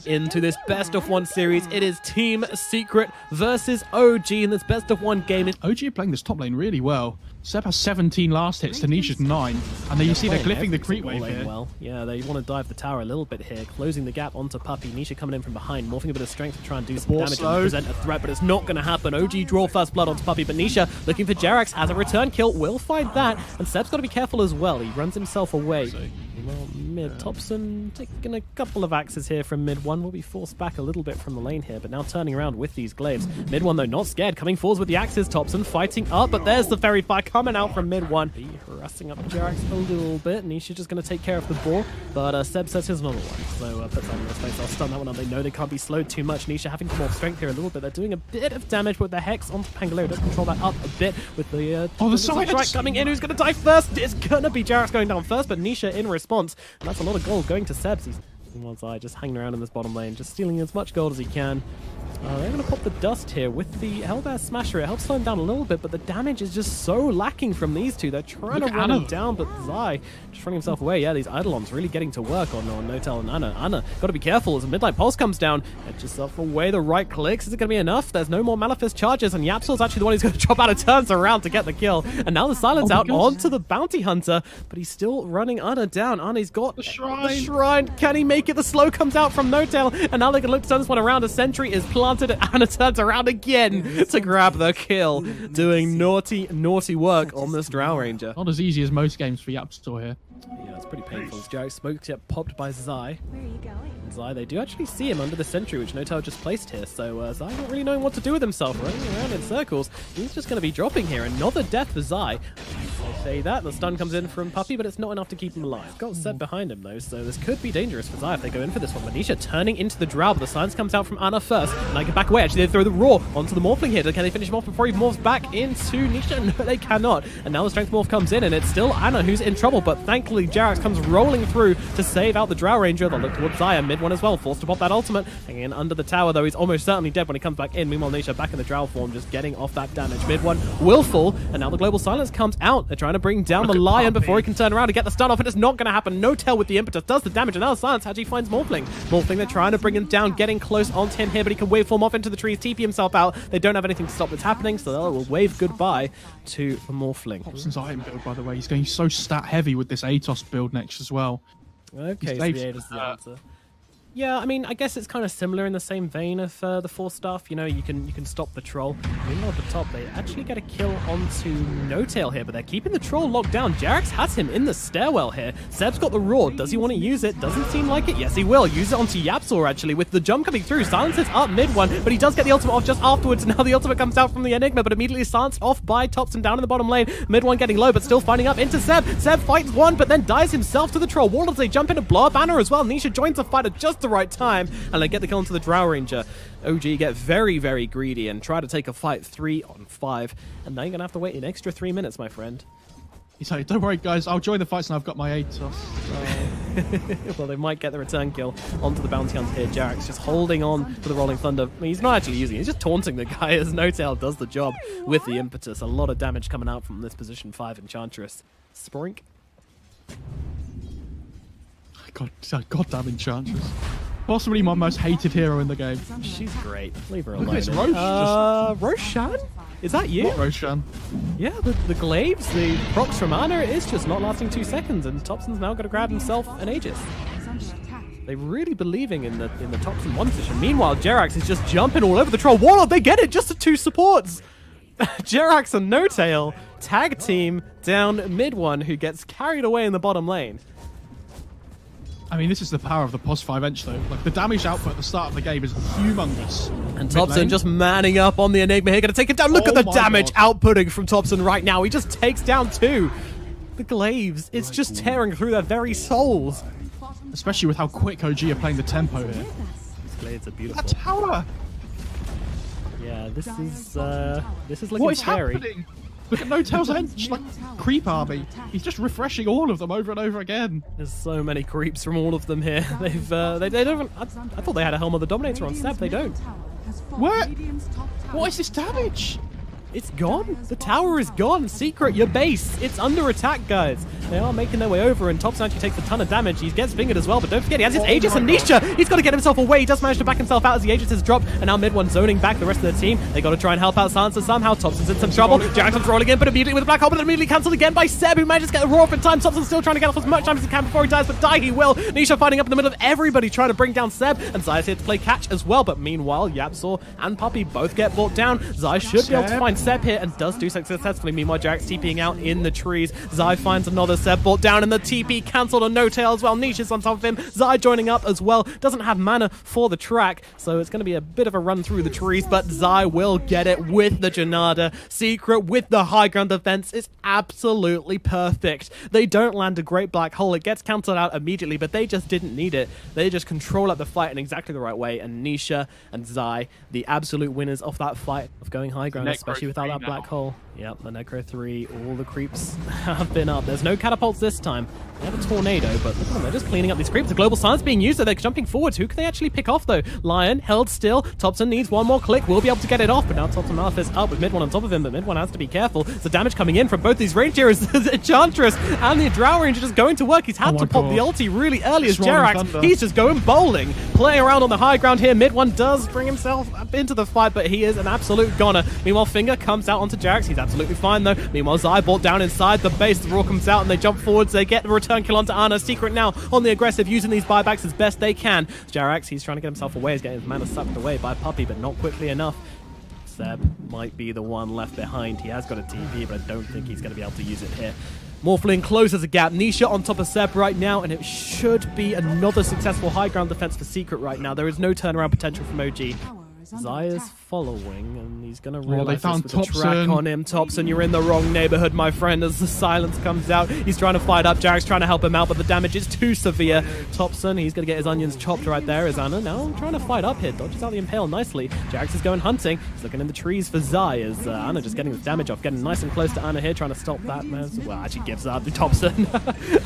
into this best-of-1 series. It is Team Secret versus OG in this best-of-1 game. OG are playing this top lane really well. Seb has 17 last hits, Tanisha's 9. And then you see they're glyphing the creep wave here. Well, yeah, they want to dive the tower a little bit here, closing the gap onto Puppey. Nisha coming in from behind, morphing a bit of strength to try and do some damage and present a threat, but it's not going to happen. OG draw first blood onto Puppey, but Nisha looking for Jerax, has a return kill, will find that, and Seb's got to be careful as well. He runs himself away. Well, mid, Topson taking a couple of axes here from mid one. Will be forced back a little bit from the lane here, but now turning around with these glaives. Mid one, though, not scared, coming forwards with the axes. Topson fighting up, but there's the fairy fire coming out from mid one. Harassing up Jerax a little bit. Nisha just going to take care of the ball, but Seb says his another one. So puts that in his face. I'll stun that one up. They know they can't be slowed too much. Nisha having more strength here a little bit. They're doing a bit of damage with the Hex onto Pangolier. Does control that up a bit with the the side coming in. Who's going to die first? It's going to be Jerax going down first, but Nisha in response. And that's a lot of gold going to Sebs. He's just hanging around in this bottom lane, just stealing as much gold as he can. They're going to pop the dust here with the Hellbear Smasher. It helps slow him down a little bit, but the damage is just so lacking from these two. They're trying to run him down, but Zai just running himself away. Yeah, these Eidolons really getting to work on Notel and Anna. Anna, got to be careful as a Midnight Pulse comes down. Edge yourself away, the right clicks. Is it going to be enough? There's no more Malefist charges, and Yapsol's actually the one who's going to drop out of turns around to get the kill. And now the silence out onto the Bounty Hunter, but he's still running Anna down. Anna's got the shrine. Can he make it? The slow comes out from Notel, and now they can look to turn this one around. A sentry is planted, and Anna turns around again to grab the kill, doing naughty work on this Drow Ranger. Not as easy as most games for Yapstor here. Yeah, it's pretty painful. As Jerax smoke get popped by Zai. Where are you going? Zai, they do actually see him under the sentry, which Notel just placed here. So Zai not really knowing what to do with himself, running around in circles. He's just going to be dropping here. Another death for Zai. I say that. The stun comes in from Puppey, but it's not enough to keep him alive. Got Seb behind him, though, so this could be dangerous for Zai if they go in for this one. Manisha turning into the Drow, but the silence comes out from Anna first. And I can back away. Actually, they throw the Raw onto the Morphling here. Can they finish him off before he morphs back into Nisha? No, they cannot. And now the Strength Morph comes in, and it's still Anna who's in trouble, but thankfully Jerax comes rolling through to save out the Drow Ranger. They'll look towards Zaya, mid one as well, forced to pop that ultimate. Hanging in under the tower, though he's almost certainly dead when he comes back in. Meanwhile, Nisha back in the Drow form, just getting off that damage. Mid one will fall, and now the Global Silence comes out. They're trying to bring down the Lion before he can turn around and get the stun off, and it's not going to happen. Notel with the impetus does the damage, and now the Silence actually finds Morphling. Morphling, they're trying to bring him down, getting close onto him here, but he can waveform off into the trees, TP himself out. They don't have anything to stop what's happening, so they will wave goodbye to the Morphling. Topson's item build, by the way, he's going so stat heavy with this Atos build next as well. Okay, so the 8 is the answer. Yeah, I mean, I guess it's kind of similar in the same vein of the 4 stuff. You know, you can stop the troll. Meanwhile, at the top, they actually get a kill onto Notail here, but they're keeping the troll locked down. Jerax has him in the stairwell here. Seb's got the Roar. Does he want to use it? Doesn't seem like it. Yes, he will. Use it onto Yapsor, actually, with the jump coming through. Silences up mid one, but he does get the ultimate off just afterwards. Now the ultimate comes out from the Enigma, but immediately silenced off by Topson down in the bottom lane. Mid one getting low, but still finding up into Seb. Seb fights one, but then dies himself to the troll. Warlords, they jump in to blow up Banner as well. Nisha joins the fight at just the right time, and they get the kill onto the Drow Ranger. OG get very, very greedy and try to take a fight 3 on 5. And now you're going to have to wait an extra 3 minutes, my friend. He's like, don't worry, guys. I'll join the fights and I've got my Atos. Well, they might get the return kill onto the Bounty Hunter here. Jerax just holding on to the Rolling Thunder. I mean, he's not actually using it. He's just taunting the guy as Notail does the job with the impetus. A lot of damage coming out from this position 5 Enchantress. Sprink. Goddamn Enchantress. Possibly my most hated hero in the game. She's great. Leave her alone. Look at this Roche. Roshan? Is that you? Not Roshan. Yeah, the glaives, the procs from Anna is just not lasting 2 seconds, and Topson's now got to grab himself an Aegis. They're really believing in the Topson 1 position. Meanwhile, Jerax is just jumping all over the troll. Warlord, they get it! Just the 2 supports! Jerax and Notail tag team down mid one, who gets carried away in the bottom lane. I mean, this is the power of the POS 5 Ench, though. Like, the damage output at the start of the game is humongous. And Topson just manning up on the Enigma here, going to take it down. Look at the damage outputting from Topson right now. He just takes down 2. The glaives, it's just tearing through their very souls. Especially with how quick OG are playing the tempo here. These glaives are beautiful. That tower! Yeah, this is looking what is scary. Happening? Look at Notail's Ench, like creep army. He's just refreshing all of them over and over again. There's so many creeps from all of them here. They've they don't. I thought they had a Helm of the Dominator on Seb. They don't. What? What is this damage? It's gone. The tower is gone. Secret, your base. It's under attack, guys. They are making their way over, and Topson actually takes a ton of damage. He gets fingered as well, but don't forget, he has his Aegis and Nisha. He's got to get himself away. He does manage to back himself out as the Aegis is dropped, and now mid one zoning back the rest of the team. They got to try and help out Silencer somehow. Topson's in some trouble. Jackson's rolling in, but immediately with a black hole, but immediately cancelled again by Seb, who manages to get a roar up in time. Topson's still trying to get off as much time as he can before he dies, but die he will. Nisha fighting up in the middle of everybody trying to bring down Seb, and Zai's here to play catch as well, but meanwhile, Yapzor and Puppey both get brought down. Zai should be able to find Seb here, and does do so successfully. Meanwhile, Jax TPing out in the trees. Zai finds another Seb brought down, and the TP cancelled on No Tail as well. Nisha's on top of him. Zai joining up as well. Doesn't have mana for the track, so it's going to be a bit of a run through the trees, but Zai will get it with the Janada. Secret with the high ground defense is absolutely perfect. They don't land a great black hole. It gets cancelled out immediately, but they just didn't need it. They just control up the fight in exactly the right way, and Nisha and Zai, the absolute winners of that fight of going high ground, especially without that black hole. Yep, the Necro 3, all the creeps have been up. There's no catapults this time. They have a tornado, but look at them, they're just cleaning up these creeps. The global silence being used, so they're jumping forwards. Who can they actually pick off, though? Lion held still. Topson needs one more click. Will be able to get it off, but now Topson Malphis up with mid one on top of him, but mid one has to be careful. The damage coming in from both these rangers, the Enchantress and the Drow Ranger just going to work. He's had to pop the ulti really early as Jerax. He's just going bowling, playing around on the high ground here. Mid one does bring himself up into the fight, but he is an absolute goner. Meanwhile, Finger comes out onto Jerax. He's absolutely fine, though. Meanwhile, Zai brought down inside the base. The roar comes out and they jump forwards. They get the return kill onto Ana. Secret now on the aggressive, using these buybacks as best they can. Jerax, he's trying to get himself away. He's getting his mana sucked away by Puppey, but not quickly enough. Seb might be the one left behind. He has got a TP, but I don't think he's going to be able to use it here. Morphling closes a gap. Nisha on top of Seb right now, and it should be another successful high ground defense for Secret right now. There is no turnaround potential from OG. Zai is following, and he's going to realize this with the track on him. Topson, you're in the wrong neighborhood, my friend, as the silence comes out. He's trying to fight up. Jarek's trying to help him out, but the damage is too severe. Topson, he's going to get his onions chopped right there. As Ana now trying to fight up here. Dodges out the impale nicely. Jarex is going hunting. He's looking in the trees for Zai, as Ana just getting the damage off. Getting nice and close to Ana here, trying to stop that. Well, actually gives up to Topson.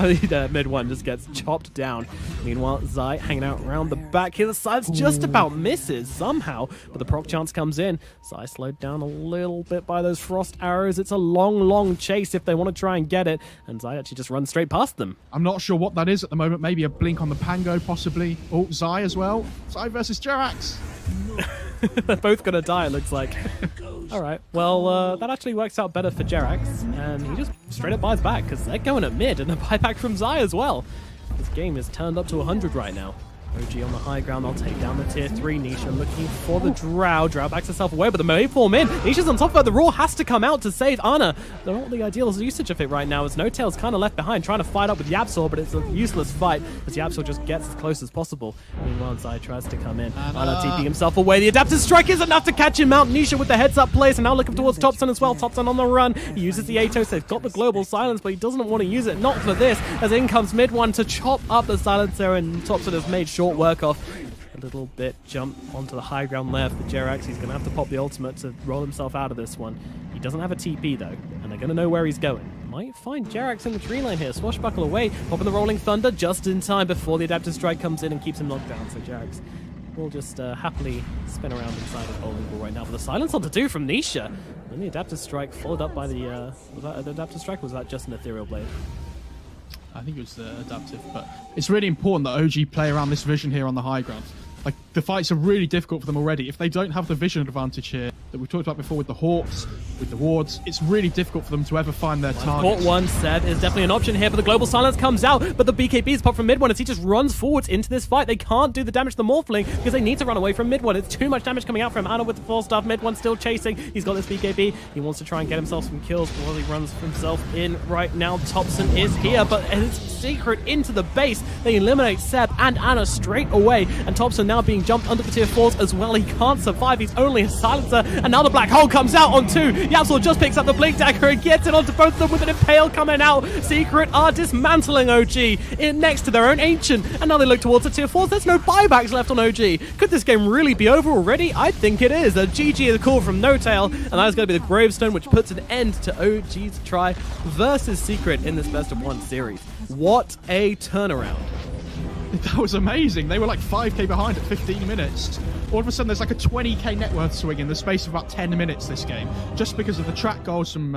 I think mid one just gets chopped down. Meanwhile, Zai hanging out around the back here. The silence just about misses somehow, but the proc chance comes in. Zai slowed down a little bit by those frost arrows. It's a long, long chase if they want to try and get it, and Zai actually just runs straight past them. I'm not sure what that is at the moment. Maybe a blink on the Pango, possibly. Oh, Zai as well. Zai versus Jerax. They're both going to die, it looks like. All right, well, that actually works out better for Jerax, and he just straight up buys back, because they're going at mid, and a buyback from Zai as well. This game is turned up to 100 right now. OG on the high ground, they'll take down the tier 3. Nisha looking for the Drow. Drow backs herself away, but the melee form in. Nisha's on top of her. The Roar has to come out to save Ana. They're not the ideal usage of it right now, as No Tail's kind of left behind, trying to fight up with Yapzor, but it's a useless fight, as Yapzor just gets as close as possible. Meanwhile, Zai tries to come in. Ana TPing himself away. The Adaptive Strike is enough to catch him out. Nisha with the heads-up plays, and now looking towards Topson as well. Topson on the run. He uses the Atos. They've got the global silence, but he doesn't want to use it. Not for this, as in comes mid one to chop up the silencer, and Topson has made short work off. A little bit jump onto the high ground left for Jerax. He's going to have to pop the ultimate to roll himself out of this one. He doesn't have a TP though, and they're going to know where he's going. Might find Jerax in the tree line here. Swashbuckle away, popping the Rolling Thunder just in time before the Adaptive Strike comes in and keeps him knocked down. So Jerax will just happily spin around inside his bowling ball right now. But the silence on to do from Nisha. And the Adaptive Strike followed up by the... was that an Adaptive Strike, or was that just an Ethereal Blade? I think it was adaptive, but it's really important that OG play around this vision here on the high ground. Like, the fights are really difficult for them already. If they don't have the vision advantage here that we talked about before with the Hawks, with the wards, it's really difficult for them to ever find their target. Caught one, Seb is definitely an option here, but the global silence comes out, but the BKB is popped from mid one as he just runs forwards into this fight. They can't do the damage to the Morphling because they need to run away from mid one. It's too much damage coming out from Ana with the 4-star. Mid one still chasing. He's got this BKB. He wants to try and get himself some kills while he runs himself in right now. Topson is here, but it's Secret into the base. They eliminate Seb and Ana straight away, and Topson now being jumped under the tier 4s as well. He can't survive. He's only a silencer, and now the black hole comes out on 2. Yapzor just picks up the blink dagger and gets it onto both of them with an impale coming out. Secret are dismantling OG next to their own ancient, and now they look towards the tier 4s. There's no buybacks left on OG. Could this game really be over already? I think it is. A GG is a call from No Tail, and that is going to be the gravestone which puts an end to OG's try versus Secret in this best of 1 series. What a turnaround. That was amazing. They were like 5k behind at 15 minutes. All of a sudden, there's like a 20k net worth swing in the space of about 10 minutes this game, just because of the track goals from